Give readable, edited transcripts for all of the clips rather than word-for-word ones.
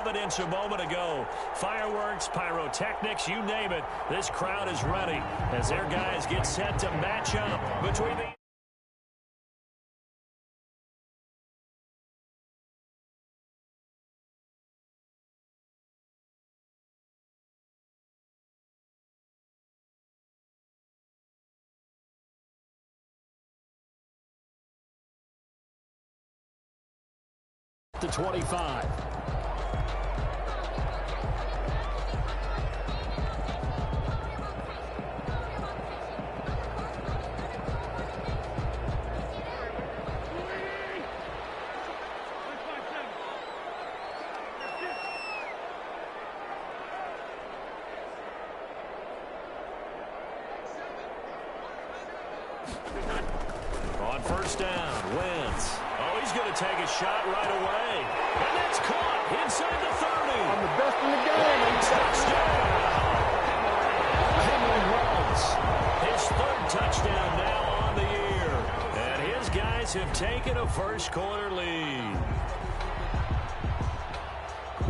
Evidence a moment ago. Fireworks, pyrotechnics, you name it. This crowd is ready as their guys get set to match up between the... to 25. On first down, Wentz. Oh, he's going to take a shot right away. And that's caught inside the 30. I'm the best in the game. And touchdown. Henry runs. His third touchdown now on the year. And his guys have taken a first-quarter lead.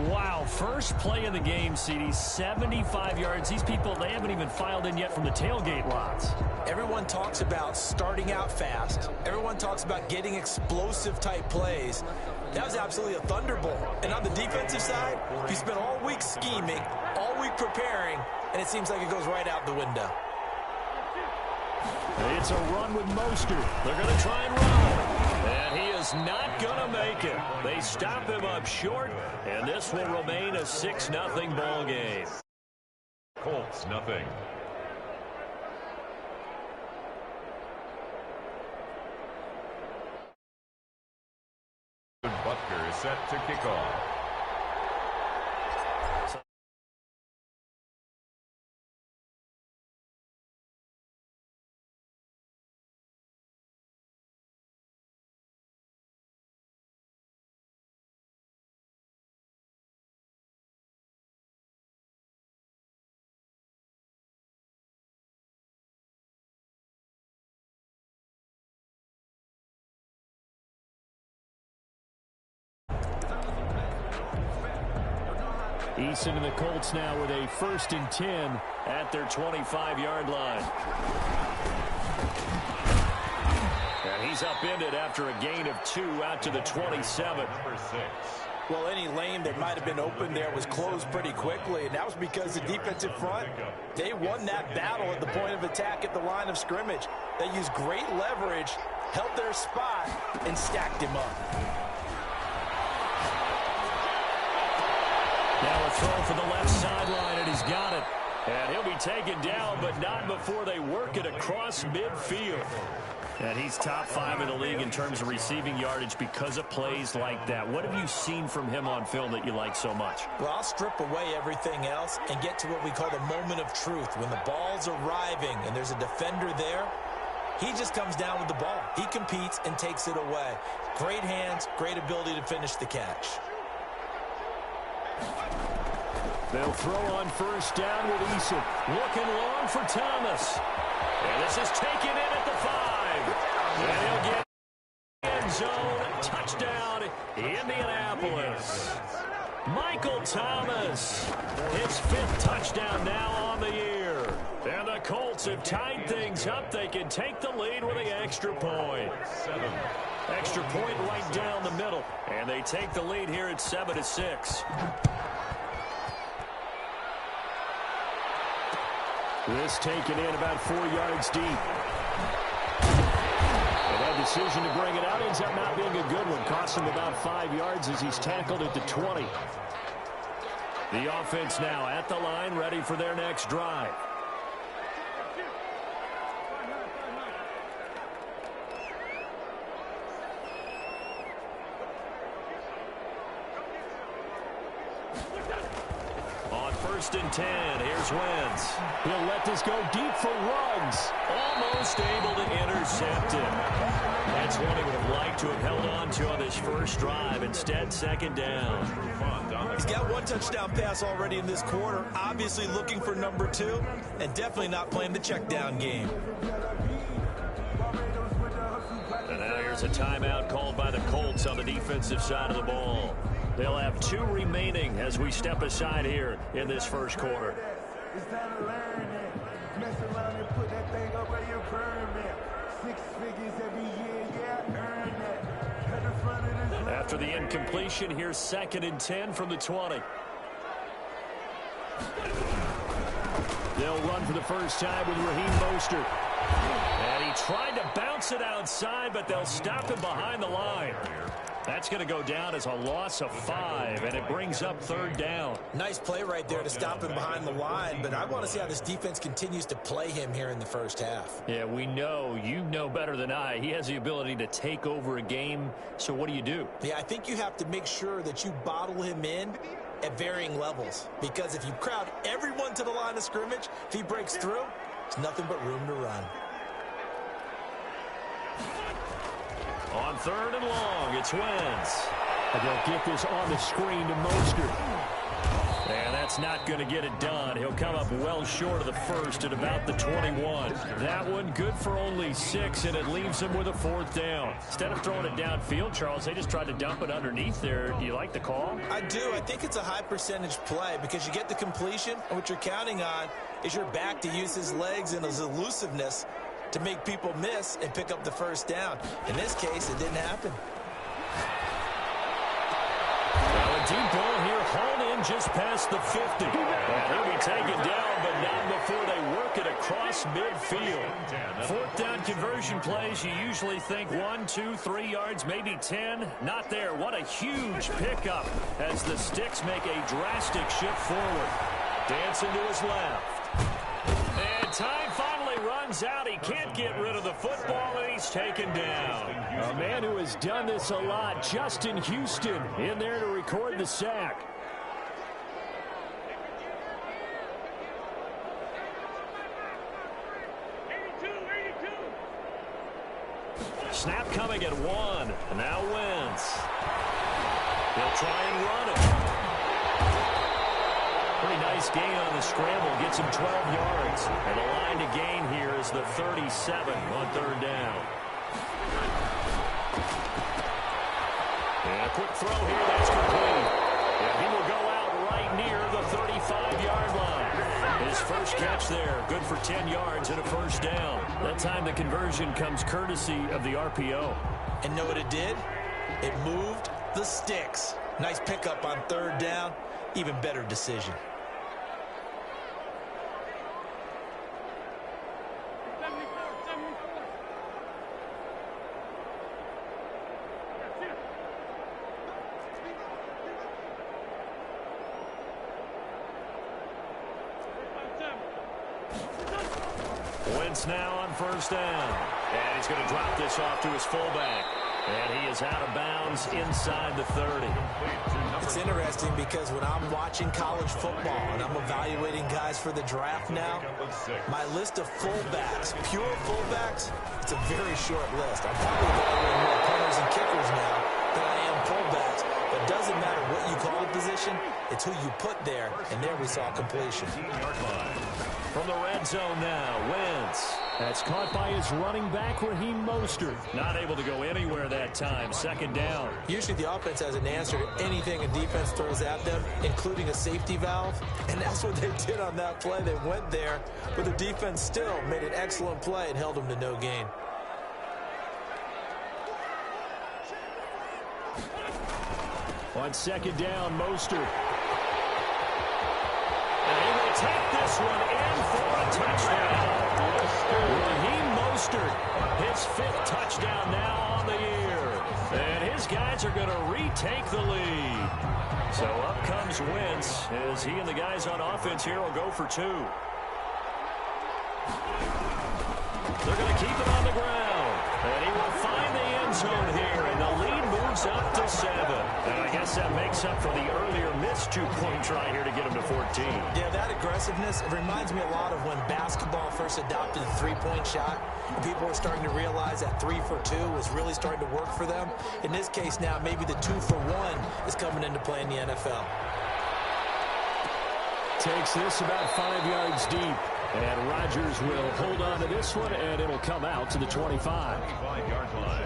Wow, first play of the game, CD, 75 yards. These people, they haven't even filed in yet from the tailgate lots. Everyone talks about starting out fast. Everyone talks about getting explosive-type plays. That was absolutely a thunderbolt. And on the defensive side, you spent all week scheming, all week preparing, and it seems like it goes right out the window. It's a run with Mostert. They're going to try and run. And he is not going to make it. They stop him up short, and this will remain a 6-0 ball game. Colts, nothing. Butker is set to kick off. Eason and the Colts now with a 1st and 10 at their 25-yard line. And he's upended after a gain of 2 out to the 27. Well, any lane that might have been open there was closed pretty quickly, and that was because the defensive front, they won that battle at the point of attack at the line of scrimmage. They used great leverage, held their spot, and stacked him up. Now a throw for the left sideline, and he's got it. And he'll be taken down, but not before they work it across midfield. And he's top 5 in the league in terms of receiving yardage because of plays like that. What have you seen from him on film that you like so much? Well, I'll strip away everything else and get to what we call the moment of truth. When the ball's arriving and there's a defender there, he just comes down with the ball. He competes and takes it away. Great hands, great ability to finish the catch. They'll throw on first down with Eason. Looking long for Thomas. And this is taken in at the 5. And he'll get end zone. Touchdown, Indianapolis. Michael Thomas. His 5th touchdown now on the year. And the Colts have tied things up. They can take the lead with the extra point. 7. Extra point right down the middle. And they take the lead here at 7-6. This taken in about 4 yards deep. And that decision to bring it out ends up not being a good one. Costs him about 5 yards as he's tackled at the 20. The offense now at the line, ready for their next drive. On 1st and 10, here's Wentz. He'll let this go deep for Ruggs. Almost able to intercept it. That's one he would have liked to have held on to on this first drive. Instead, 2nd down. He's got 1 touchdown pass already in this quarter. Obviously looking for number 2, and definitely not playing the check down game. And now here's a timeout called by the Colts on the defensive side of the ball. They'll have 2 remaining as we step aside here in this first quarter. It's time to learn that. Mess around and put that thing up where your permit. 6 figures every year, yeah, earn that. At the front of this After the incompletion, here's 2nd and 10 from the 20. They'll run for the first time with Raheem Mostert. And he tried to bounce it outside, but they'll stop him behind the line. That's going to go down as a loss of 5, and it brings up 3rd down. Nice play right there to stop him behind the line, but I want to see how this defense continues to play him here in the first half. Yeah, we know. You know better than I. He has the ability to take over a game, so what do? Yeah, I think you have to make sure that you bottle him in at varying levels, because if you crowd everyone to the line of scrimmage, if he breaks through, there's nothing but room to run. On 3rd and long, it's Wentz. And they'll get this on the screen to Mostert. And that's not going to get it done. He'll come up well short of the first at about the 21. That one good for only 6, and it leaves him with a 4th down. Instead of throwing it downfield, Charles, they just tried to dump it underneath there. Do you like the call? I do. I think it's a high percentage play because you get the completion, and what you're counting on is your back to use his legs and his elusiveness to make people miss and pick up the 1st down. In this case, it didn't happen. Now a deep ball here, hauled in just past the 50. And he'll be taken down, but not before they work it across midfield. 4th down conversion plays, you usually think 1, 2, 3 yards, maybe 10. Not there. What a huge pickup as the Sticks make a drastic shift forward. Dancing to his left. And time finally runs out. He can't get rid of the football, and he's taken down. A man who has done this a lot, Justin Houston, in there to record the sack. Snap coming at 1. Now Wentz. They'll try and run it. Pretty nice gain on the scramble. Gets him 12 yards. And the line to gain here is the 37 on 3rd down. And a quick throw here. That's complete. And he will go out right near the 35-yard line. His first catch there. Good for 10 yards and a 1st down. That time the conversion comes courtesy of the RPO. And know what it did? It moved the Sticks. Nice pickup on 3rd down. Even better decision. Wentz now on 1st down. And he's going to drop this off to his fullback. And he is out of bounds inside the 30. It's interesting because when I'm watching college football and I'm evaluating guys for the draft now, my list of fullbacks, pure fullbacks, it's a very short list. I'm probably evaluating more punters and kickers now than I am fullbacks. But it doesn't matter what you call the position, it's who you put there. And there we saw completion. From the red zone now, Wentz. That's caught by his running back, Raheem Mostert. Not able to go anywhere that time. 2nd down. Usually the offense has an answer to anything a defense throws at them, including a safety valve. And that's what they did on that play. They went there, but the defense still made an excellent play and held them to no gain. On 2nd down, Mostert. And he will take this one in for a touchdown. Raheem Mostert, his 5th touchdown now on the year. And his guys are going to retake the lead. So up comes Wentz as he and the guys on offense here will go for 2. They're going to keep it on the ground. And he will find the end zone here. And the lead moves up to 7. And I guess that makes up for the earlier missed 2-point try here to get him to 14. Yeah, that aggressiveness, it reminds me a lot of when basketball first adopted the 3-point shot. And people were starting to realize that 3 for 2 was really starting to work for them. In this case now, maybe the 2 for 1 is coming into play in the NFL. Takes this about 5 yards deep. And Rodgers will hold on to this one, and it'll come out to the 25. 25-yard line.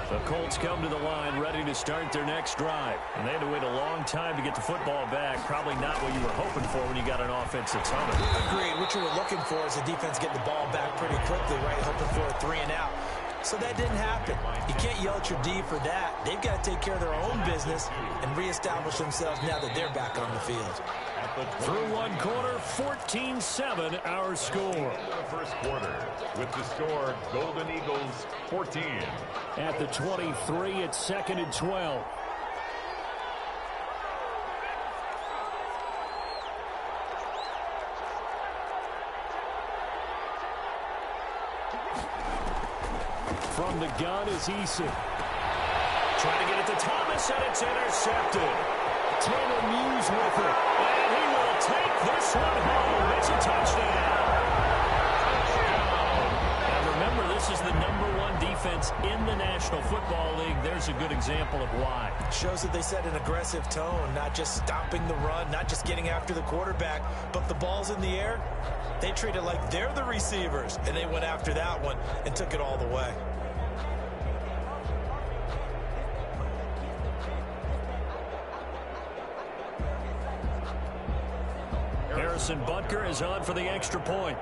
The Colts come to the line ready to start their next drive. And they had to wait a long time to get the football back. Probably not what you were hoping for when you got an offense that's humming. Agreed. What you were looking for is the defense getting the ball back pretty quickly, right? Hoping for a 3-and-out. So that didn't happen. You can't yell at your D for that. They've got to take care of their own business and reestablish themselves now that they're back on the field. Through one quarter, 14-7 our score. The first quarter with the score Golden Eagles 14. At the 23, it's 2nd and 12. From the gun is Eason. Trying to get it to Thomas, and it's intercepted. Taylor Muse with it. And he will take this one home. It's a touchdown. Now remember, this is the #1 defense in the National Football League. There's a good example of why. Shows that they set an aggressive tone, not just stopping the run, not just getting after the quarterback, but the ball's in the air. They treat it like they're the receivers, and they went after that one and took it all the way. Harrison Butker is on for the extra point.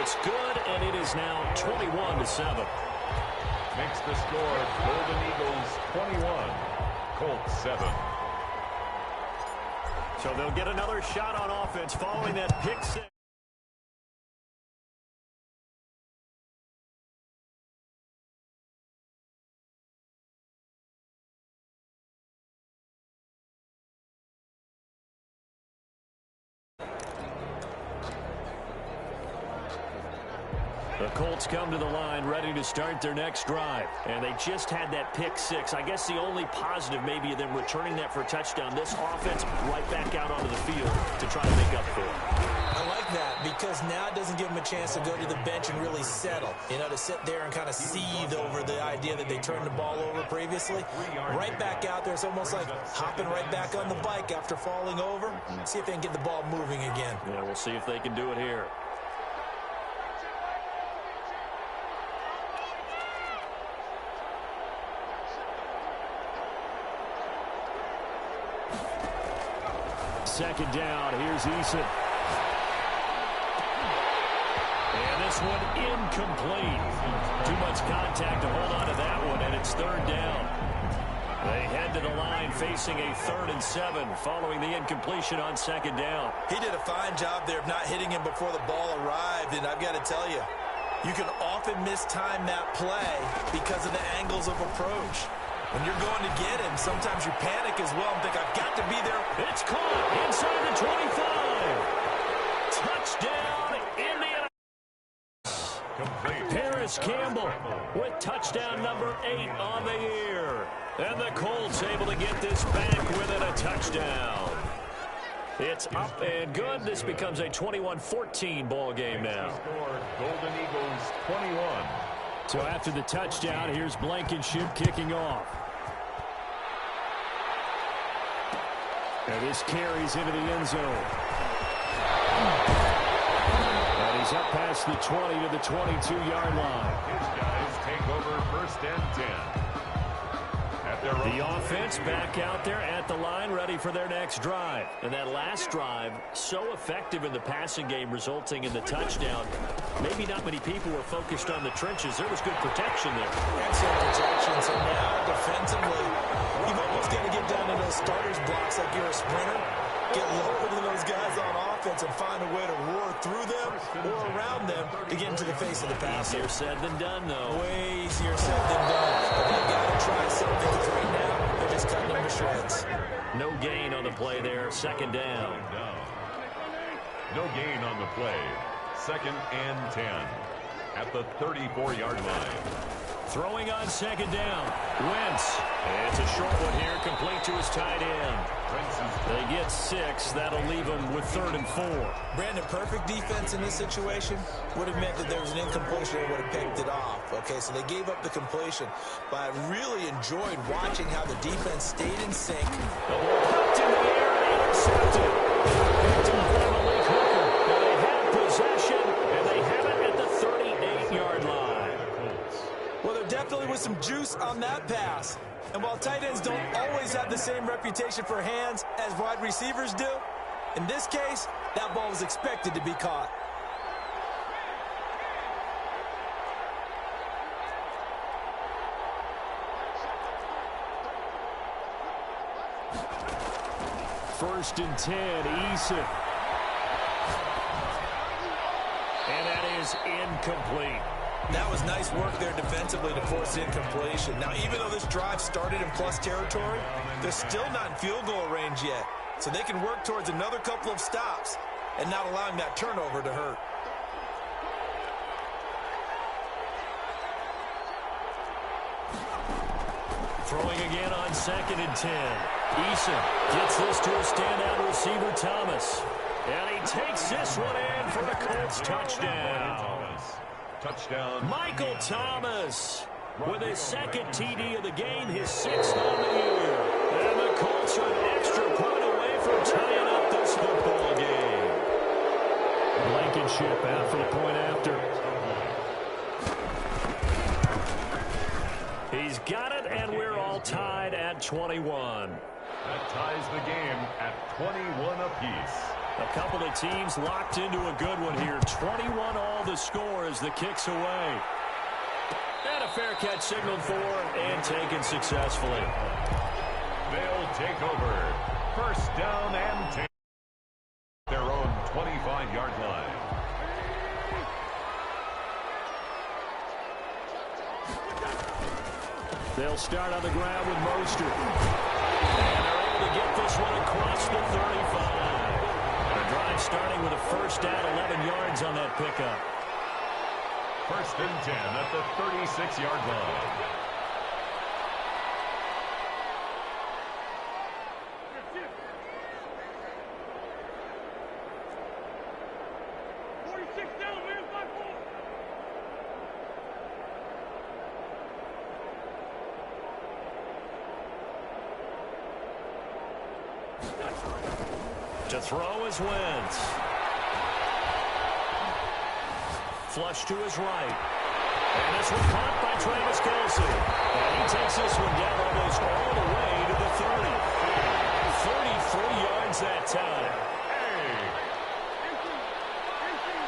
It's good, and it is now 21-7. Makes the score Golden Eagles 21, Colts 7. So they'll get another shot on offense following that pick six. The Colts come to the line ready to start their next drive. And they just had that pick six. I guess the only positive maybe of them returning that for a touchdown. This offense right back out onto the field to try to make up for it. I like that because now it doesn't give them a chance to go to the bench and really settle. You know, to sit there and kind of seethe over the idea that they turned the ball over previously. Right back out there. It's almost like hopping right back on the bike after falling over. See if they can get the ball moving again. Yeah, we'll see if they can do it here. Second down, here's Eason. And this one incomplete. Too much contact to hold on to that one, and it's 3rd down. They head to the line facing a 3rd and 7 following the incompletion on 2nd down. He did a fine job there of not hitting him before the ball arrived, and I've got to tell you, you can often mistime that play because of the angles of approach. When you're going to get him, sometimes you panic as well and think, I've got to be there. It's caught inside the 25. Touchdown, Indiana. Paris Campbell with touchdown number 8 on the year. And the Colts able to get this back within a touchdown. It's up and good. This becomes a 21-14 ball game now. Golden Eagles 21. So after the touchdown, here's Blankenship kicking off. And this carries into the end zone. And he's up past the 20 to the 22-yard line. His guys take over 1st and 10. The offense back out there at the line, ready for their next drive. And that last drive, so effective in the passing game, resulting in the touchdown. Maybe not many people were focused on the trenches. There was good protection there. Excellent protection. So now, defensively, you've almost got to get down to those starters blocks like you're a sprinter. Get lower than those guys on offense and find a way to roar through them or around them to get into the face of the passer. Easier said than done, though. Way easier said than done. But they've got to try something because right now they're just cutting them to shreds. No gain on the play there. 2nd down. No gain on the play. 2nd and 10 at the 34-yard line. Throwing on 2nd down. Wentz. It's a short one here, complete to his tight end. They get 6. That'll leave them with 3rd and 4. Brandon, perfect defense in this situation would have meant that there was an incompletion and would have picked it off. Okay, so they gave up the completion. But I really enjoyed watching how the defense stayed in sync. The ball popped in the air and intercepted. Picked him by Malik Hooker. Now they have possession, and they have it at the 38-yard line. Well, there definitely was some juice on that pass. And while tight ends don't always have the same reputation for hands as wide receivers do, in this case, that ball was expected to be caught. First and 10, Eason. And that is incomplete. That was nice work there defensively to force incompletion. Now, even though this drive started in plus territory, they're still not in field goal range yet. So they can work towards another couple of stops and not allowing that turnover to hurt. Throwing again on second and 10. Eason gets this to a standout receiver, Thomas. And he takes this one in for the Colts touchdown. Touchdown. Michael Thomas with his second TD of the game, his 6th on the year. And the Colts are an extra point away from tying up this football game. Blankenship out for the point after. He's got it, and we're all tied at 21. That ties the game at 21 apiece. A couple of teams locked into a good one here. 21 all the score as the kick's away. And a fair catch signaled for and taken successfully. They'll take over. First down and 10. Their own 25-yard line. They'll start on the ground with Mostert. And they're able to get this one across the 35. The drive starting with a first down, 11 yards on that pickup. First and 10 at the 36-yard line. To throw is Wentz. Flush to his right. And this one caught by Travis Kelce. And he takes this one down almost all the way to the 30. 33 yards that time.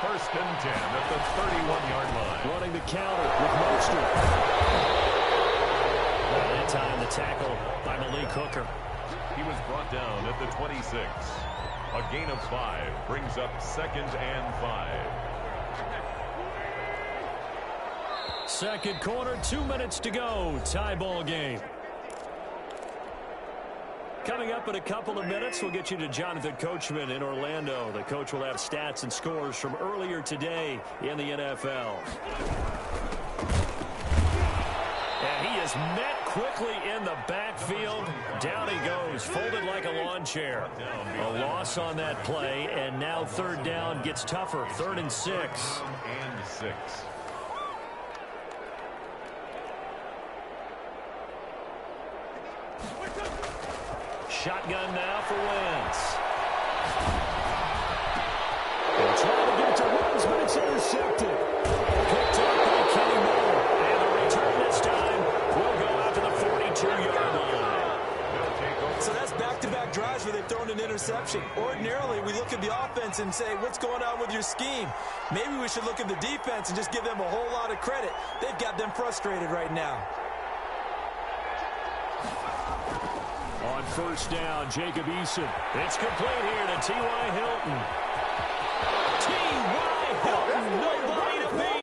First and 10 at the 31-yard line. Running the counter with Mostert. And that time the tackle by Malik Hooker. He was brought down at the 26. A gain of 5 brings up 2nd and 5. Second quarter, 2 minutes to go. Tie ball game. Coming up in a couple of minutes, we'll get you to Jonathan Coachman in Orlando. The coach will have stats and scores from earlier today in the NFL. And he is met quickly in the backfield. Down he goes, folded like a lawn chair. A loss on that play, and now third down gets tougher. 3rd and 6. And 6. Shotgun now for Wentz. They'll try to get to Wentz, but it's intercepted. Picked up by Kenny Moore. And the return this time will go out to the 42-yard line. So that's back-to-back drives where they've thrown an interception. Ordinarily, we look at the offense and say, what's going on with your scheme? Maybe we should look at the defense and just give them a whole lot of credit. They've got them frustrated right now. On first down, Jacob Eason. It's complete here to T.Y. Hilton. T.Y. Hilton, nobody to beat.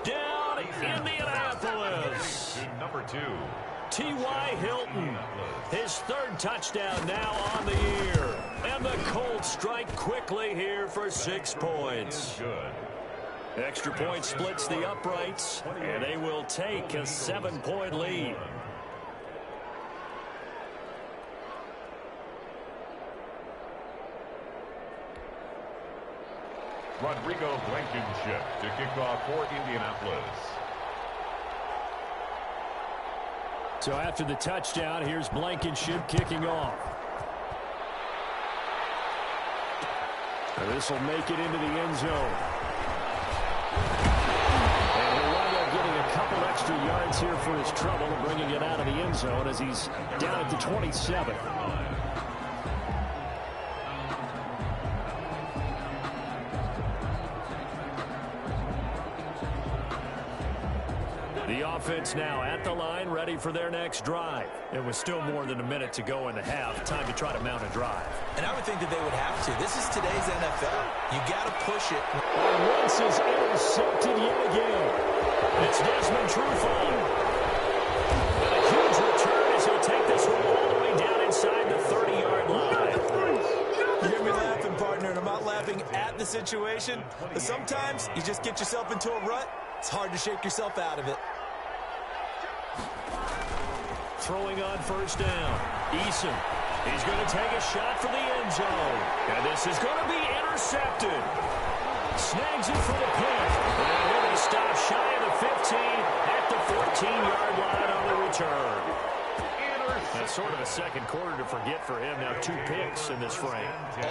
Down Indianapolis. Number 2. T.Y. Hilton, his 3rd touchdown now on the year. And the Colts strike quickly here for 6 points. Good. Extra point splits the uprights, and they will take a 7-point lead. Rodrigo Blankenship to kick off for Indianapolis. So after the touchdown, here's Blankenship kicking off. And this will make it into the end zone. And he'll wind up getting a couple extra yards here for his trouble and bringing it out of the end zone as he's down at the 27. The offense now at the line, ready for their next drive. It was still more than a minute to go in the half. Time to try to mount a drive. And I would think that they would have to. This is today's NFL. You got to push it. And Wentz is intercepted yet again. It's Desmond Trufant. And a huge return as he'll take this one all the way down inside the 30-yard line. You hear me laughing, partner, and I'm not laughing at the situation. But sometimes you just get yourself into a rut. It's hard to shake yourself out of it. Throwing on first down. Eason. He's going to take a shot for the end zone. And this is going to be intercepted. Snags it for the pick. And they're going to stop shy of the 15 at the 14-yard line on the return. That's sort of a second quarter to forget for him. Now 2 picks in this frame.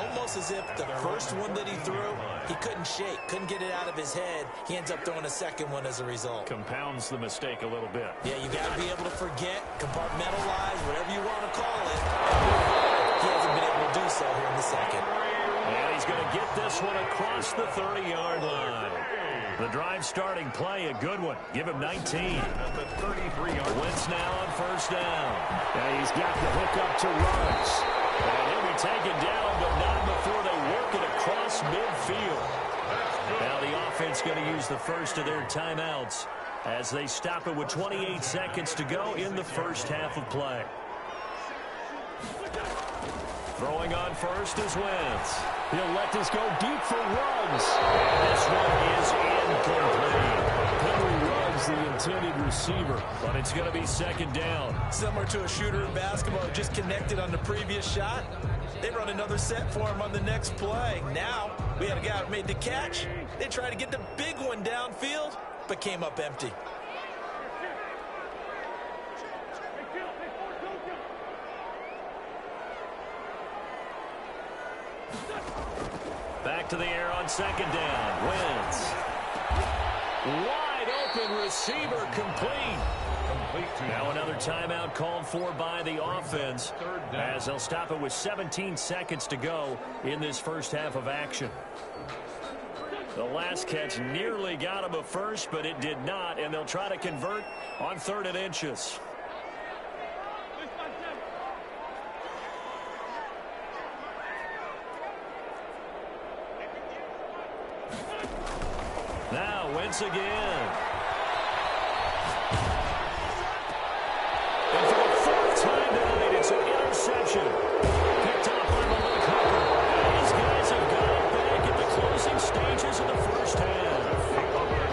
Almost as if the first one that he threw, he couldn't shake, couldn't get it out of his head. He ends up throwing a second one as a result. Compounds the mistake a little bit. Yeah, you got to be able to forget, compartmentalize, whatever you want to call it. He hasn't been able to do so here in the second. And he's going to get this one across the 30-yard line. The drive starting play, a good one. Give him 19. At the 33-yard line. Wentz now on first down. And he's got the hook up to Ruggs. And he'll be taken down, but not before they work it across midfield. Now the offense going to use the first of their timeouts as they stop it with 28 seconds to go in the first half of play. Throwing on first is Wentz. He'll let this go deep for Ruggs. And this one is incomplete. Henry Ruggs, the intended receiver, but it's going to be second down. Similar to a shooter in basketball who just connected on the previous shot. They run another set for him on the next play. Now, we had a guy who made the catch. They tried to get the big one downfield, but came up empty. Back to the air on second down. Wentz. Wide open receiver complete. Now another timeout called for by the offense as they'll stop it with 17 seconds to go in this first half of action. The last catch nearly got him a first, but it did not, and they'll try to convert on 3rd and inches. Now Wentz again. And for the 4th time tonight, it's an interception. Picked off by Malik Hooker. These guys have got it back at the closing stages of the first half.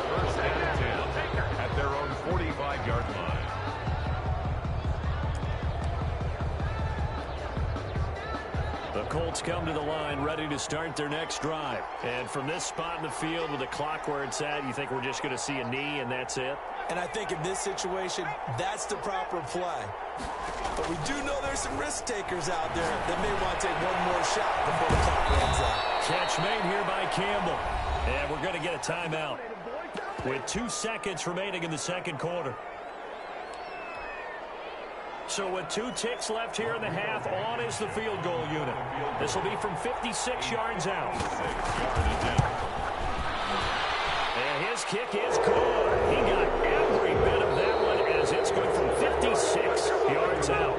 First and 10 at their own 45-yard line. The Colts come to the line ready to start their next drive. And from this spot in the field with the clock where it's at, you think we're just going to see a knee and that's it? And I think in this situation, that's the proper play. But we do know there's some risk takers out there that may want to take one more shot before the clock runs out. Catch made here by Campbell. And we're going to get a timeout with 2 seconds remaining in the second quarter. So with 2 ticks left here in the half, on is the field goal unit. This will be from 56 yards out. And his kick is good. He got every bit of that one as it's good from 56 yards out.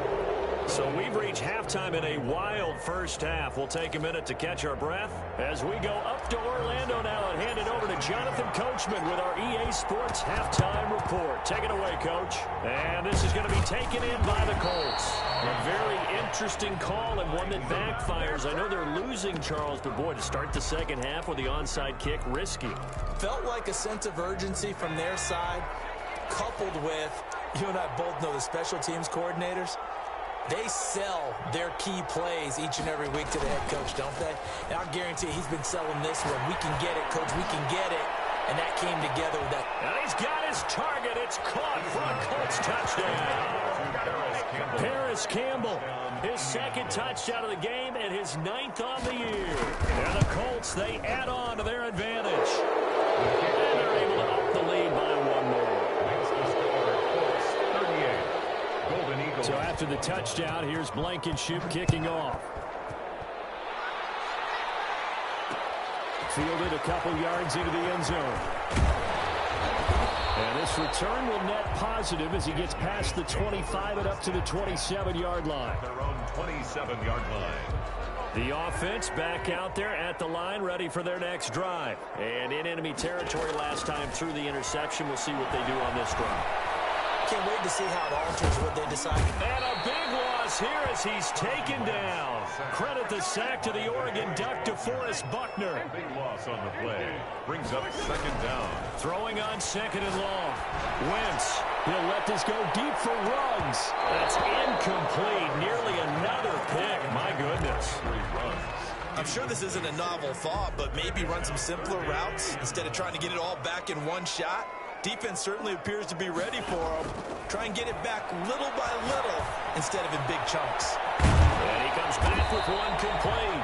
So we've reached halftime in a wild first half. We'll take a minute to catch our breath as we go up to Orlando now and hand it over to Jonathan Coachman with our EA Sports Halftime Report. Take it away, Coach. And this is going to be taken in by the Colts. A very interesting call and one that backfires. I know they're losing, Charles, but boy, to start the second half with the onside kick, risky. Felt like a sense of urgency from their side, coupled with, you and I both know the special teams coordinators. They sell their key plays each and every week to the head coach, don't they? And I guarantee he's been selling this one. We can get it, Coach. We can get it. and that came together with that. And he's got his target. It's caught for a Colts touchdown. Paris Campbell, his second touchdown of the game and his 9th on the year. And the Colts, they add on to their advantage. And they're able to up the lead by one more. So after the touchdown, here's Blankenship kicking off. Fielded a couple yards into the end zone. And this return will net positive as he gets past the 25 and up to the 27-yard line. Their own 27-yard line. The offense back out there at the line, ready for their next drive. And in enemy territory last time through the interception. We'll see what they do on this drive. Can't wait to see how it alters what they decide. And a big loss here as he's taken down. Credit the sack to the Oregon Duck, DeForest Buckner. Big loss on the play. Brings up second down. Throwing on second and long. Wentz, he'll let this go deep for Ruggs. That's incomplete. Nearly another pick. My goodness. 3 runs. I'm sure this isn't a novel thought, but maybe run some simpler routes instead of trying to get it all back in one shot. Defense certainly appears to be ready for him. Try and get it back little by little instead of in big chunks. And he comes back with one complete.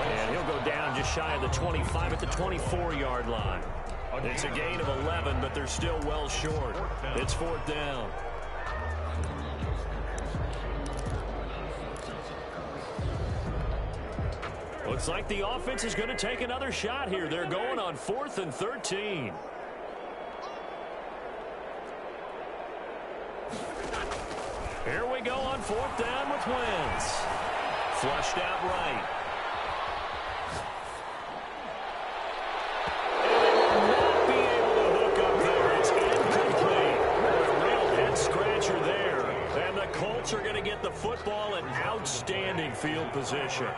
And he'll go down just shy of the 25 at the 24-yard line. It's a gain of 11, but they're still well short. It's 4th down. Looks like the offense is going to take another shot here. They're going on 4th and 13. Here we go on 4th down with Wentz. Flushed out right. And they will not be able to hook up there. It's incomplete. A real head scratcher there. And the Colts are going to get the football in outstanding field position.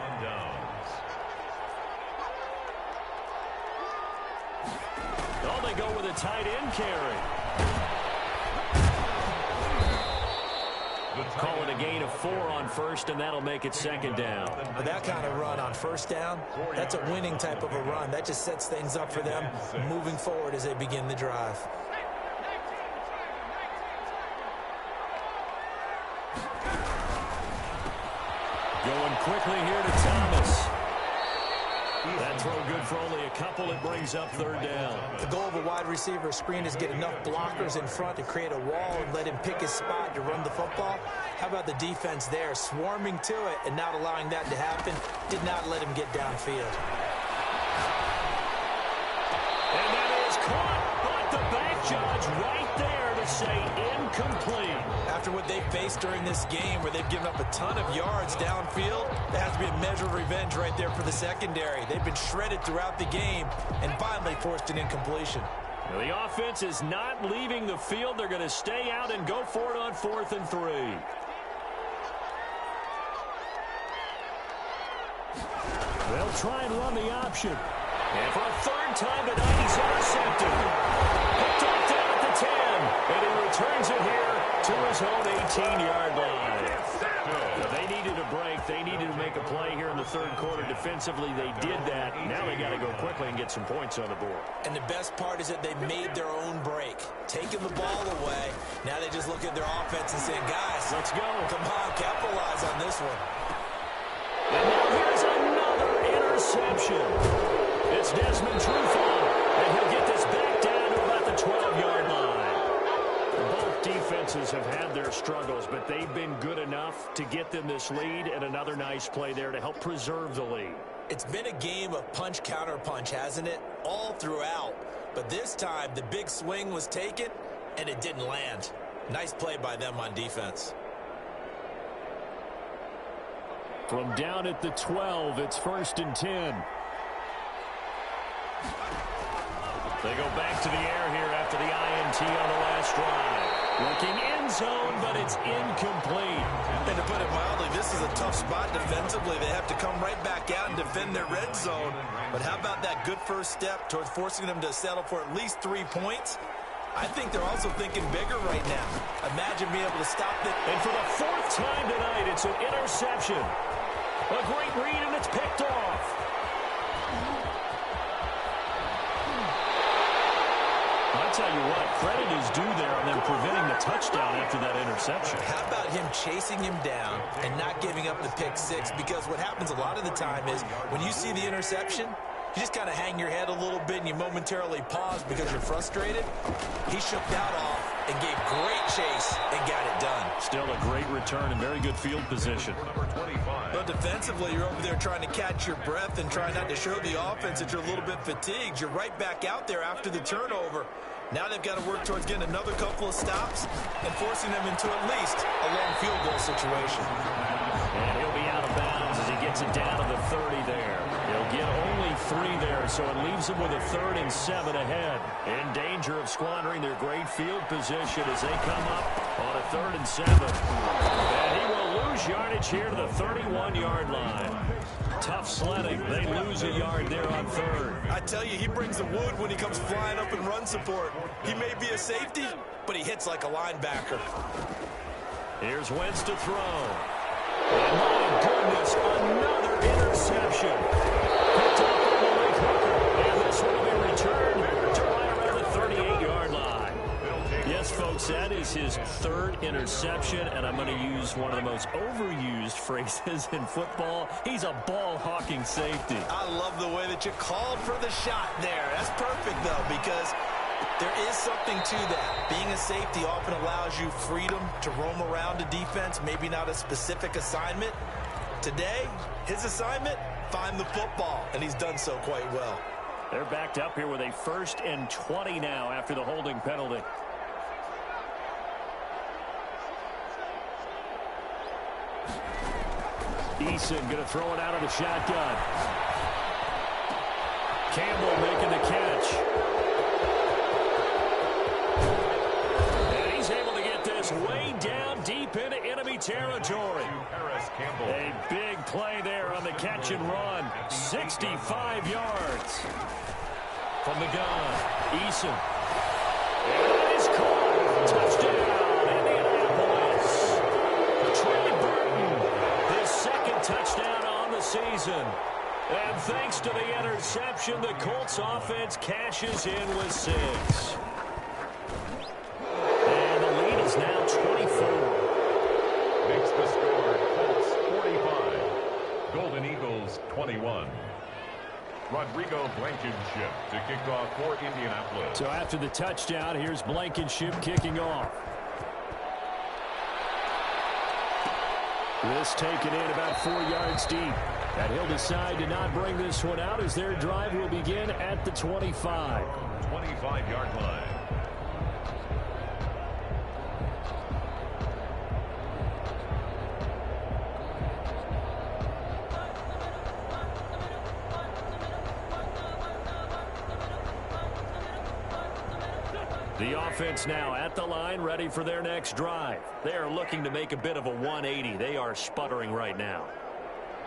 Oh, they go with a tight end carry. Call it a gain of 4 on first, and that'll make it 2nd down. With that kind of run on 1st down, that's a winning type of a run. That just sets things up for them moving forward as they begin the drive. Going quickly here to Thomas. That throw good for only a couple. It brings up 3rd down. The goal of a wide receiver screen is get enough blockers in front to create a wall and let him pick his spot to run the football. How about the defense there, swarming to it and not allowing that to happen? Did not let him get downfield. And that is caught, but the back judge right there to say incomplete. After what they faced during this game where they've given up a ton of yards downfield, there has to be a measure of revenge right there for the secondary. They've been shredded throughout the game and finally forced an incompletion. Now the offense is not leaving the field. They're going to stay out and go for it on 4th and 3. They'll try and run the option. And for a 3rd time tonight, he's intercepted. Picked off down at the 10. And he returns it here to his own 18-yard line. Now, they needed a break. They needed to make a play here in the 3rd quarter. Defensively, they did that. Now they got to go quickly and get some points on the board. And the best part is that they made their own break, taking the ball away. Now they just look at their offense and say, guys, let's go. Come on, capitalize on this one. And now here's another interception. It's Desmond Trufant, and he'll get this back down to about the 12-yard line. Both defenses have had their struggles, but they've been good enough to get them this lead, and another nice play there to help preserve the lead. It's been a game of punch-counter-punch, hasn't it? All throughout. But this time, the big swing was taken, and it didn't land. Nice play by them on defense. From down at the 12, it's 1st and 10. They go back to the air here after the INT on the last drive. Looking end zone, but it's incomplete. And to put it mildly, this is a tough spot defensively. They have to come right back out and defend their red zone. But how about that good first step towards forcing them to settle for at least 3 points? I think they're also thinking bigger right now. Imagine being able to stop them. And for the 4th time tonight, it's an interception. A great read, and it's picked off. tell you what, credit is due there on them preventing the touchdown after that interception. How about him chasing him down and not giving up the pick six? Because what happens a lot of the time is when you see the interception, you just kind of hang your head a little bit and you momentarily pause because you're frustrated. He shook that off and gave great chase and got it done. Still a great return and very good field position. But defensively, you're over there trying to catch your breath and trying not to show the offense that you're a little bit fatigued. You're right back out there after the turnover. Now they've got to work towards getting another couple of stops and forcing them into at least a long field goal situation. And he'll be out of bounds as he gets it down to the 30 there. He'll get only 3 there, so it leaves them with a 3rd and 7 ahead. In danger of squandering their great field position as they come up on a 3rd and 7. And he will lose yardage here to the 31-yard line. Tough sledding. They lose a yard there on 3rd. I tell you, he brings the wood when he comes flying up in run support. He may be a safety, but he hits like a linebacker. Here's Wentz to throw. And my goodness, another interception. Picked up by Malik Hooker. And this one will be returned to right around the 38-yard line. Yes, folks, that is his 3rd interception, and I'm going to use one of the most overused phrases in football. He's a ball-hawking safety. I love the way that you called for the shot there. That's perfect, though, because there is something to that. Being a safety often allows you freedom to roam around a defense, maybe not a specific assignment. Today, his assignment, find the football, and he's done so quite well. They're backed up here with a 1st and 20 now after the holding penalty. Eason going to throw it out of the shotgun. Campbell making the catch. And he's able to get this way down deep into enemy territory. A big play there on the catch and run. 65 yards from the gun. Eason. And that is caught. Touchdown, Indianapolis. Trey Burton, his 2nd touchdown on the season. And thanks to the interception, the Colts offense cashes in with 6. And the lead is now 24. Makes the score Colts 45. Golden Eagles 21. Rodrigo Blankenship to kick off for Indianapolis. So after the touchdown, here's Blankenship kicking off. This taken in about 4 yards deep. And he'll decide to not bring this one out as their drive will begin at the 25. 25-yard line. The offense now at the line, ready for their next drive. They are looking to make a bit of a 180. They are sputtering right now.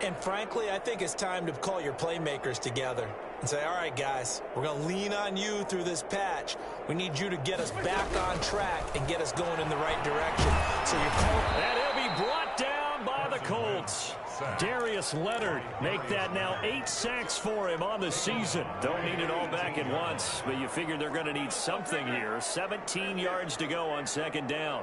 And frankly, I think it's time to call your playmakers together and say, all right, guys, we're going to lean on you through this patch. We need you to get us back on track and get us going in the right direction. So you're calling. And he'll be brought down by the Colts. Darius Leonard make that now 8 sacks for him on the season. Don't need it all back at once, but you figure they're going to need something here. 17 yards to go on 2nd down.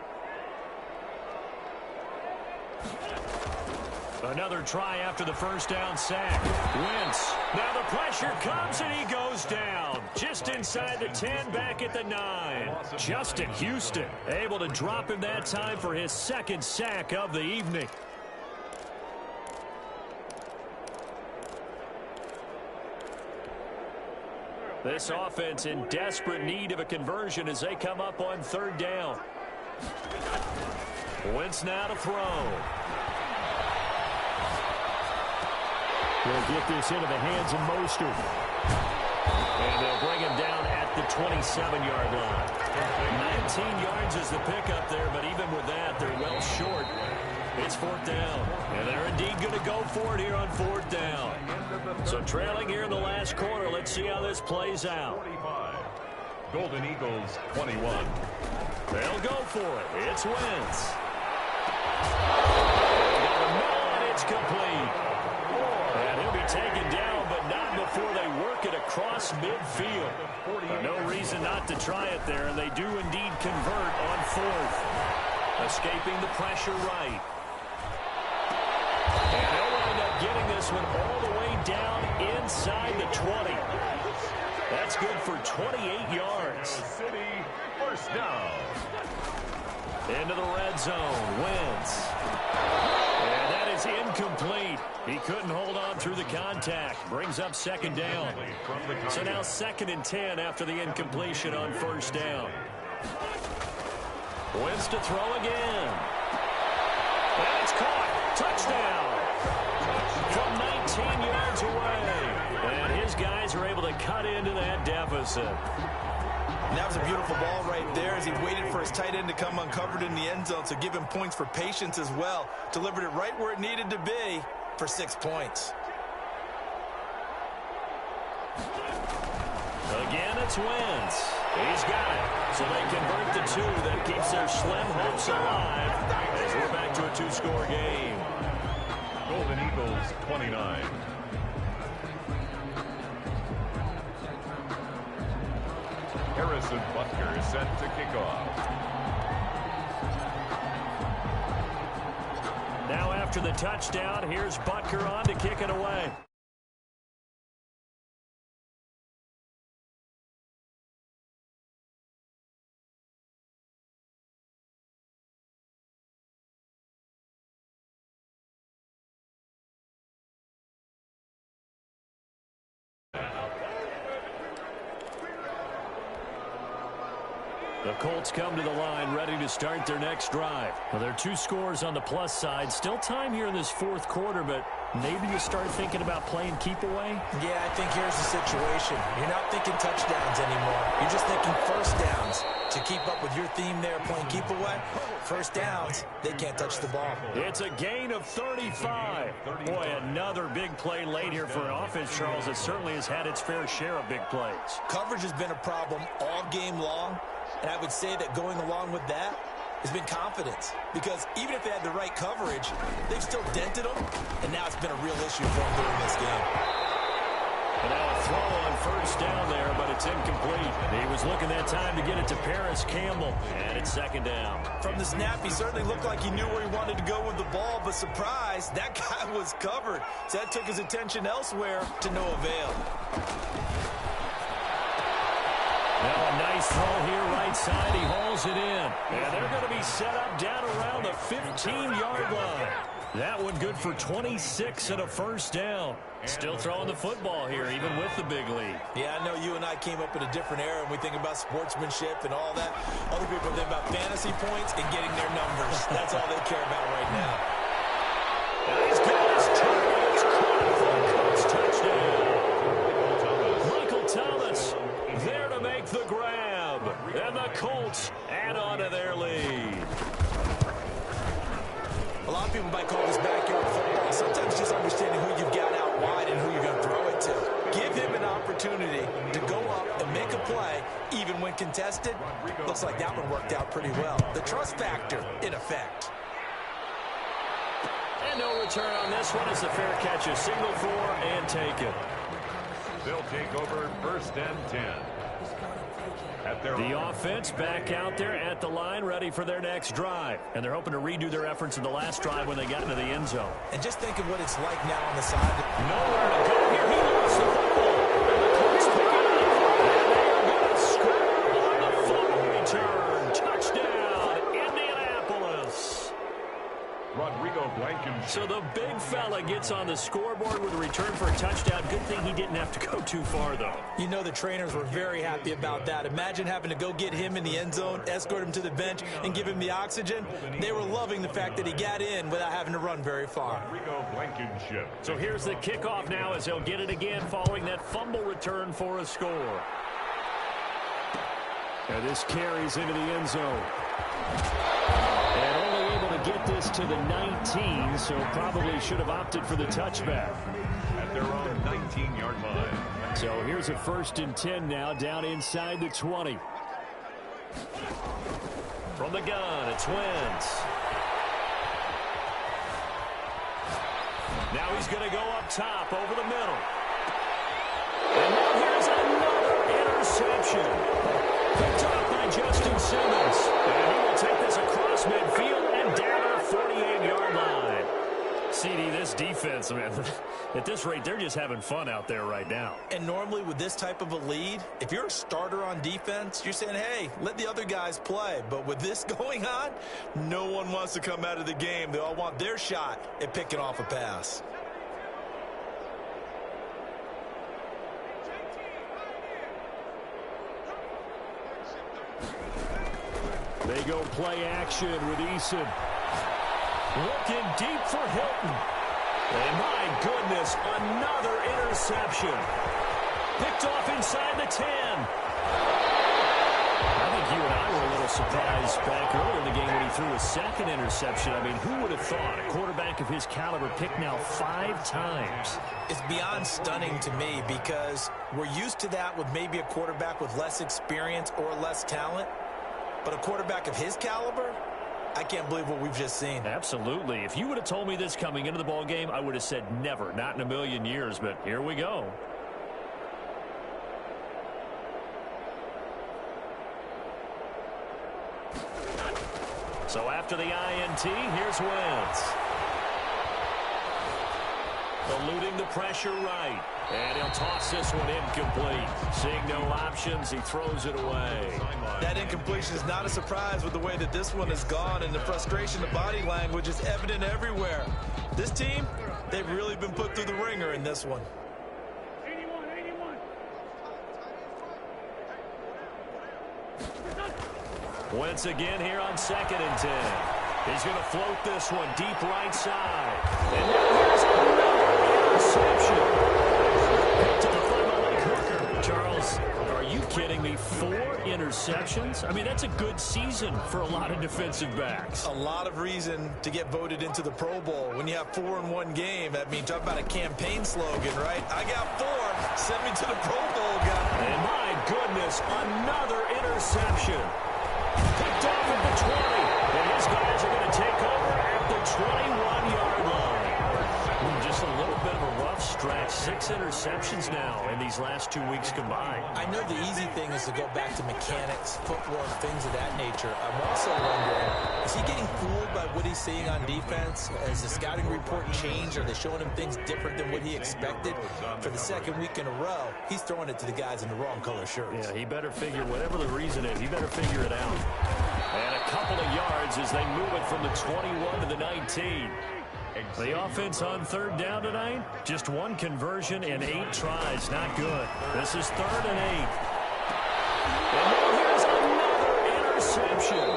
Another try after the 1st down sack. Wentz. Now the pressure comes and he goes down. Just inside the 10, back at the 9. Justin Houston able to drop him that time for his 2nd sack of the evening. This offense in desperate need of a conversion as they come up on 3rd down. Wentz now to throw. They'll get this into the hands of Mostert. And they'll bring him down at the 27-yard line. 19 yards is the pickup there, but even with that, they're well short. It's 4th down. And they're indeed going to go for it here on 4th down. So trailing here in the last quarter, let's see how this plays out. 45. Golden Eagles 21. They'll go for it. It's Wentz. And it's complete. And he'll be taken down, but not before they work it across across midfield. No reason not to try it there, and they do indeed convert on fourth. Escaping the pressure right. And they'll wind up getting this one all the way down inside the 20. That's good for 28 yards. City, first down. Into the red zone. Wentz. And that is incomplete. He couldn't hold on through the contact. Brings up second down. So now 2nd and 10 after the incompletion on first down. Wentz to throw again. And it's caught. Touchdown. From 19 yards away. And his guys are able to cut into that deficit. And that was a beautiful ball right there as he waited for his tight end to come uncovered in the end zone, so give him points for patience as well. Delivered it right where it needed to be for 6 points. Again, it's Wentz. He's got it. So they convert the 2. That keeps their slim hopes alive as we're back to a 2-score game. Golden Eagles 29. Harrison Butker is set to kick off. Now after the touchdown, here's Butker on to kick it away. The Colts come to the line ready to start their next drive. Well, there are 2 scores on the plus side. Still time here in this 4th quarter, but maybe you start thinking about playing keep away? Yeah, I think here's the situation. You're not thinking touchdowns anymore. You're just thinking first downs. To keep up with your theme there, playing keep away, first downs, they can't touch the ball. It's a gain of 35. Boy, another big play late here for an offense, Charles, that certainly has had its fair share of big plays. Coverage has been a problem all game long. And I would say that going along with that has been confidence. Because even if they had the right coverage, they've still dented them. And now it's been a real issue for them during this game. And now a throw on first down there, but it's incomplete. He was looking that time to get it to Paris Campbell. And it's second down. From the snap, he certainly looked like he knew where he wanted to go with the ball. But surprise, that guy was covered. So that took his attention elsewhere to no avail. Now a nice throw here right side. He hauls it in. And they're going to be set up down around the 15-yard line. That one good for 26 and a first down. Still throwing the football here, even with the big lead. Yeah, I know you and I came up in a different era, and we think about sportsmanship and all that. Other people think about fantasy points and getting their numbers. That's all they care about right now. And he's got his target. It's caught for a Colts touchdown. Michael Thomas there to make the grab. And the Colts add on to their lead. A lot of people might call this backyard football. Sometimes just understanding who you've got out wide and who you're going to throw it to. Give him an opportunity to go up and make a play, even when contested. Looks like that one worked out pretty well. The trust factor, in effect. And no return on this one as the fair catch is signaled for and taken. They'll take over first and 10. The offense back out there at the line, ready for their next drive. And they're hoping to redo their efforts in the last drive when they got into the end zone. And just think of what it's like now on the side. Nowhere to go here. He lost the football. And the Colts pick it up. And they are going to score on the fumble return. Touchdown, Indianapolis. Rodrigo Blankenship. So the big fella gets on the scoreboard with a return for a touchdown. Good thing he didn't have to go too far, though. You know the trainers were very happy about that. Imagine having to go get him in the end zone, escort him to the bench, and give him the oxygen. They were loving the fact that he got in without having to run very far. Rodrigo Blankenship. So here's the kickoff now as he'll get it again following that fumble return for a score. And this carries into the end zone. And only able to get this to the 19, so probably should have opted for the touchback. At their own 19-yard line. So here's a 1st and 10 now, down inside the 20. From the gun, it's Wentz. Now he's going to go up top over the middle. And now here's another defense, man, at this rate, they're just having fun out there right now. And normally with this type of a lead, if you're a starter on defense, you're saying, hey, let the other guys play. But with this going on, no one wants to come out of the game. They all want their shot at picking off a pass. They go play action with Eason. Looking deep for Hilton. And my goodness, another interception. Picked off inside the 10. I think you and I were a little surprised back earlier in the game when he threw a second interception. I mean, who would have thought a quarterback of his caliber picked now 5 times? It's beyond stunning to me because we're used to that with maybe a quarterback with less experience or less talent. But a quarterback of his caliber, I can't believe what we've just seen. Absolutely. If you would have told me this coming into the ball game, I would have said never, not in a million years. But here we go. So after the INT, here's Wentz. Eluding the pressure right. And he'll toss this one incomplete. Seeing no options, he throws it away. That incompletion is not a surprise with the way that this one has gone, and the frustration, the body language is evident everywhere. This team, they've really been put through the ringer in this one. 81. Wentz again here on 2nd and 10. He's going to float this one deep right side. And now here's another interception. To the final leg hooker. Charles, are you kidding me? 4 interceptions? I mean, that's a good season for a lot of defensive backs. A lot of reason to get voted into the Pro Bowl. When you have 4 in one game, I mean, talk about a campaign slogan, right? I got 4. Send me to the Pro Bowl, guy. And my goodness, another interception. Picked off at the 20. And his guys are going to take over at the 21-yard line. Just a little bit of a rough stretch. 6 interceptions now in these last 2 weeks combined. I know the easy thing is to go back to mechanics, footwork, things of that nature. I'm also wondering, is he getting fooled by what he's seeing on defense? Has the scouting report changed? Are they showing him things different than what he expected? For the 2nd week in a row, he's throwing it to the guys in the wrong color shirts. Yeah, he better figure, whatever the reason is, he better figure it out. And a couple of yards as they move it from the 21 to the 19. The offense on 3rd down tonight, just 1 conversion in 8 tries. Not good. This is 3rd and 8. And now here's another interception.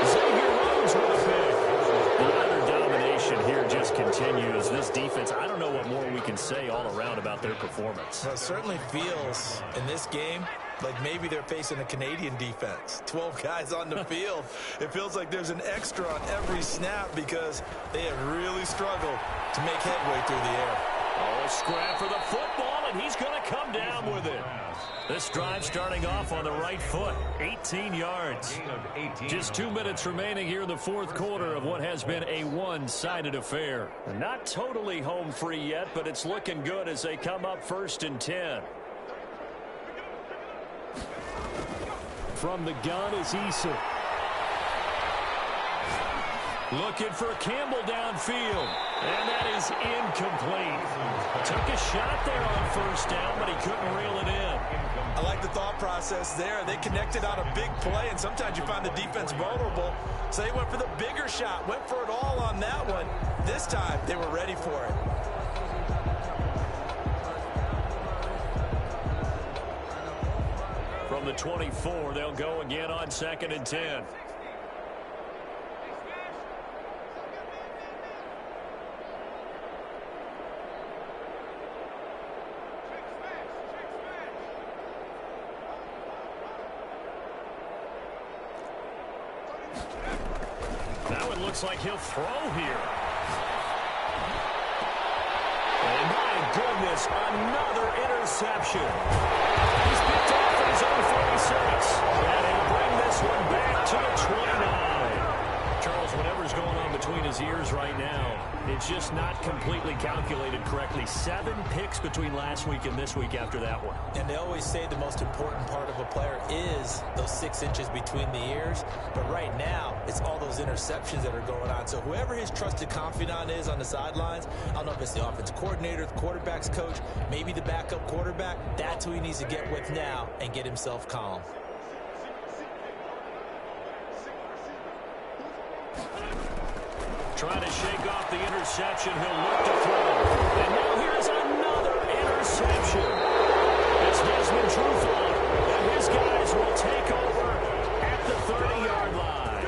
Xavier Rhodes with a pick. The utter domination here just continues. This defense, I don't know what more we can say all around about their performance. Well, it certainly feels in this game like maybe they're facing a Canadian defense. 12 guys on the field. It feels like there's an extra on every snap because they have really struggled to make headway through the air. Oh, scrap for the football, and he's going to come down with it. This drive starting off on the right foot, 18 yards. Just 2 minutes remaining here in the 4th quarter of what has been a one-sided affair. Not totally home free yet, but it's looking good as they come up 1st and 10. From the gun is Eason. Looking for Campbell downfield. And that is incomplete. Took a shot there on 1st down, but he couldn't reel it in. I like the thought process there. They connected on a big play, and sometimes you find the defense vulnerable. So they went for the bigger shot, went for it all on that one. This time, they were ready for it. From the 24, they'll go again on 2nd and 10. Now it looks like he'll throw here. And my goodness, another interception. He's picked off at his own 46. And he'll bring this one back to the 29. Charles, whatever's going on between his ears right now, it's just not completely calculated correctly. 7 picks between last week and this week after that one. And they always say the most important part of a player is those 6 inches between the ears. But right now, it's all those interceptions that are going on. So whoever his trusted confidant is on the sidelines, I don't know if it's the offensive coordinator, the quarterback's coach, maybe the backup quarterback, that's who he needs to get with now and get himself calm. Trying to shake off the interception. He'll look to throw. And now here's another interception. It's Desmond Trufant. And his guys will take over at the 30-yard line.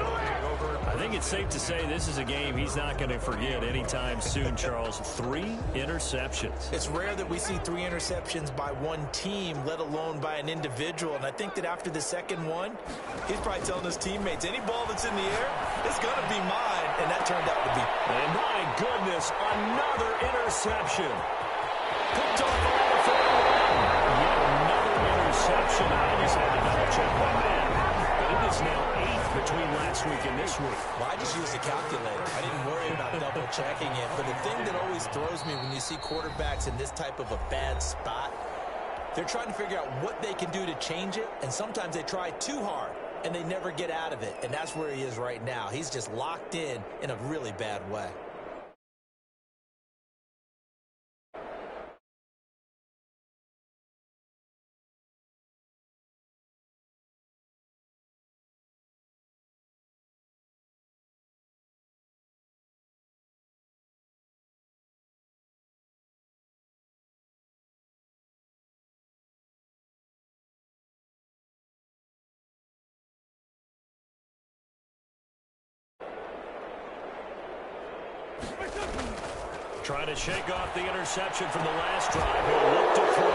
I think it's safe to say this is a game he's not going to forget anytime soon, Charles. 3 interceptions. It's rare that we see 3 interceptions by one team, let alone by an individual. And I think that after the second one, he's probably telling his teammates, any ball that's in the air, it's going to be mine. And that turned out to be. And my goodness, another interception. Picked off on the 41. Yet another interception. I just had to double check my man. But it is now 8th between last week and this week. Well, I just used a calculator. I didn't worry about double checking it. But the thing that always throws me when you see quarterbacks in this type of a bad spot, they're trying to figure out what they can do to change it. And sometimes they try too hard, and they never get out of it. And that's where he is right now. He's just locked in a really bad way. Trying to shake off the interception from the last drive. He'll look to throw.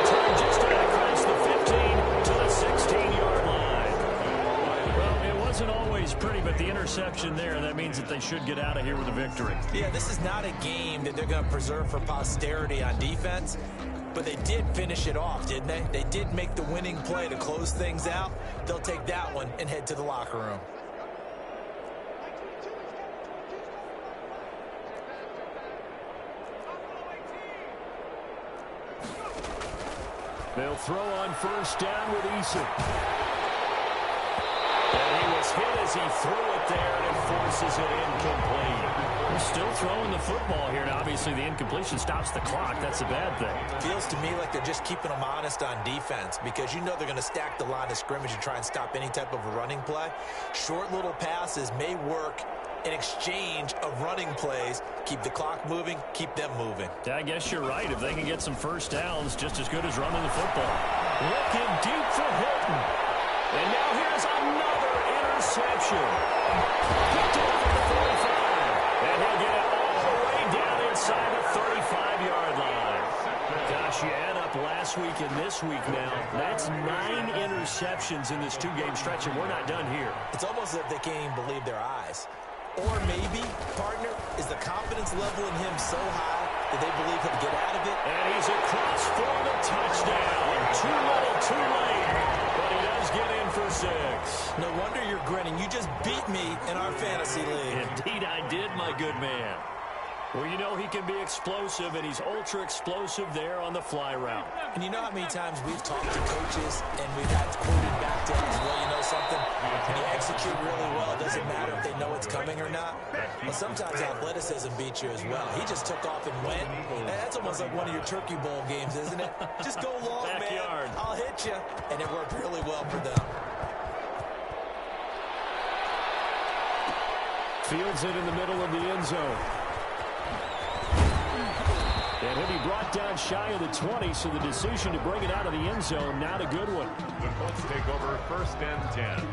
Return just across the 15 to the 16-yard line. Well, it wasn't always pretty, but the interception there, that means that they should get out of here with a victory. Yeah, this is not a game that they're going to preserve for posterity on defense. But they did finish it off, didn't they? They did make the winning play to close things out. They'll take that one and head to the locker room. They'll throw on first down with Eason. And he was hit as he threw it there, and it forces it incomplete. They're still throwing the football here, and obviously the incompletion stops the clock. That's a bad thing. Feels to me like they're just keeping them honest on defense because you know they're going to stack the line of scrimmage and try and stop any type of a running play. Short little passes may work in exchange of running plays. Keep the clock moving, keep them moving. I guess you're right. If they can get some first downs, just as good as running the football. Looking deep for Hilton. And now here's another interception. Picked it up at the 45. And he'll get it all the way down inside the 35-yard line. Gosh, you add up last week and this week now. That's 9 interceptions in this 2-game stretch, and we're not done here. It's almost as if they can't even believe their eyes. Or maybe, partner, is the confidence level in him so high that they believe he'll get out of it? And he's across for the touchdown. Too little, too late. But he does get in for 6. No wonder you're grinning. You just beat me in our fantasy league. Indeed I did, my good man. Well, you know he can be explosive, and he's ultra-explosive there on the fly route. And you know how many times we've talked to coaches and we've had quoted back to us, well, you know something? When you execute really well, it doesn't matter if they know it's coming or not. Well, sometimes athleticism beats you as well. He just took off and went. And that's almost like one of your Turkey Bowl games, isn't it? Just go long, Backyard. man. I'll hit you. And it worked really well for them. Fields it in the middle of the end zone. And he'll be brought down shy of the 20, so the decision to bring it out of the end zone, not a good one. The Colts take over first and 10.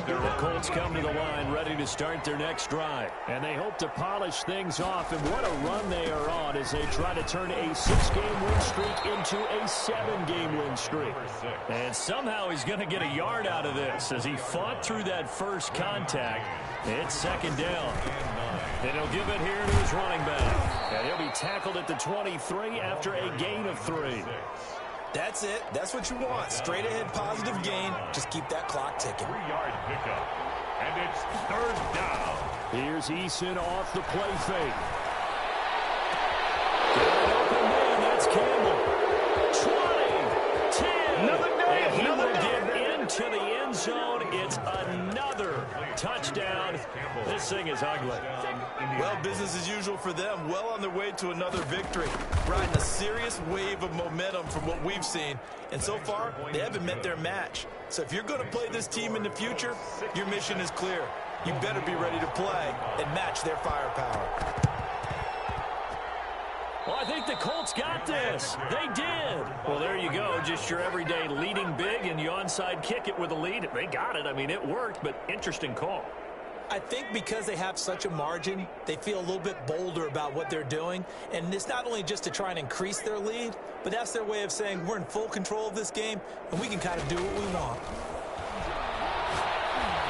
The Colts come to the line, ready to start their next drive. And they hope to polish things off, and what a run they are on as they try to turn a 6-game win streak into a 7-game win streak. And somehow he's going to get a yard out of this as he fought through that first contact. It's second down. And he'll give it here to his running back. And he'll be tackled at the 23 after a gain of 3. That's it. That's what you want. Straight ahead positive gain. Just keep that clock ticking. 3-yard pickup. And it's third down. Here's Eason off the play fake. Got an open man. That's Campbell. 20, 10. Another day, And he another will day. get into the end zone. It's another touchdown. This thing is ugly. Well, business as usual for them. Well on their way to another victory. Riding a serious wave of momentum from what we've seen. And so far, they haven't met their match. So if you're going to play this team in the future, your mission is clear. You better be ready to play and match their firepower. Well, I think the Colts got this. They did. Well, there you go. Just your everyday leading big, and you onside kick it with a lead. They got it. I mean, it worked, but interesting call. I think because they have such a margin, they feel a little bit bolder about what they're doing. And it's not only just to try and increase their lead, but that's their way of saying we're in full control of this game, and we can kind of do what we want.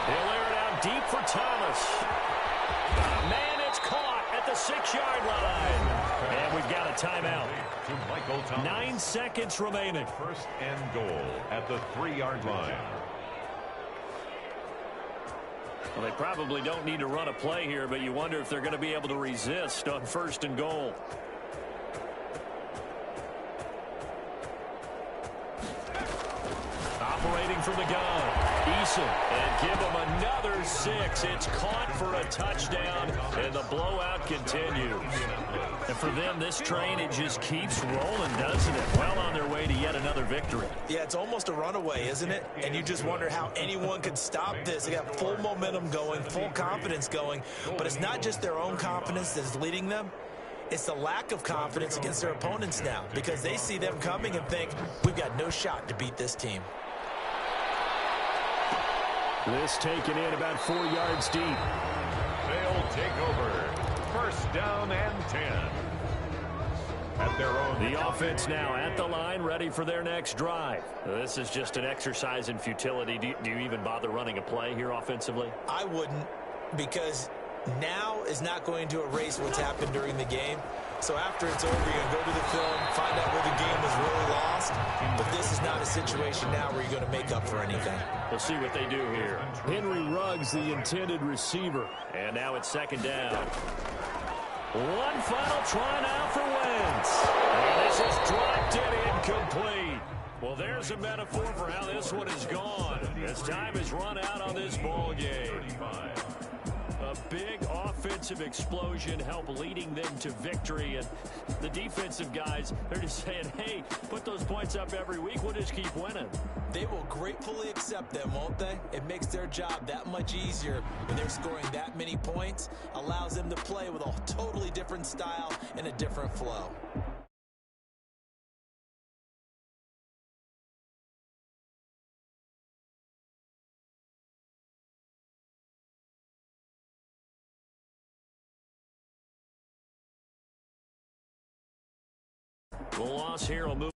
They'll air it out deep for Thomas. Man, it's caught at the 6-yard line. And we've got a timeout. To Michael Thomas. 9 seconds remaining. First and goal at the 3-yard line. Well, they probably don't need to run a play here, but you wonder if they're going to be able to resist on first and goal. Operating from the gun, Eason, and give him another 6. It's caught for a touchdown, and the blowout continues. And for them, this train, it just keeps rolling, doesn't it? Well on their way to yet another victory. Yeah, it's almost a runaway, isn't it? And you just wonder how anyone could stop this. They got full momentum going, full confidence going. But it's not just their own confidence that's leading them. It's the lack of confidence against their opponents now, because they see them coming and think, we've got no shot to beat this team. This taken in about 4 yards deep. They'll take over. First down and 10. At their own. The offense now at the line, ready for their next drive. This is just an exercise in futility. Do you even bother running a play here offensively? I wouldn't, because now is not going to erase what's happened during the game. So after it's over, you're going to go to the film, find out where the game was really lost. But this is not a situation now where you're going to make up for anything. We'll see what they do here. Henry Ruggs, the intended receiver. And now it's second down. One final try now for Wentz. And this is dropped and incomplete. Well, there's a metaphor for how this one is gone. As time has run out on this ball game. A big offensive explosion help leading them to victory. And the defensive guys, they're just saying, hey, put those points up every week. We'll just keep winning. They will gratefully accept them, won't they? It makes their job that much easier when they're scoring that many points. Allows them to play with a totally different style and a different flow. The loss here will move.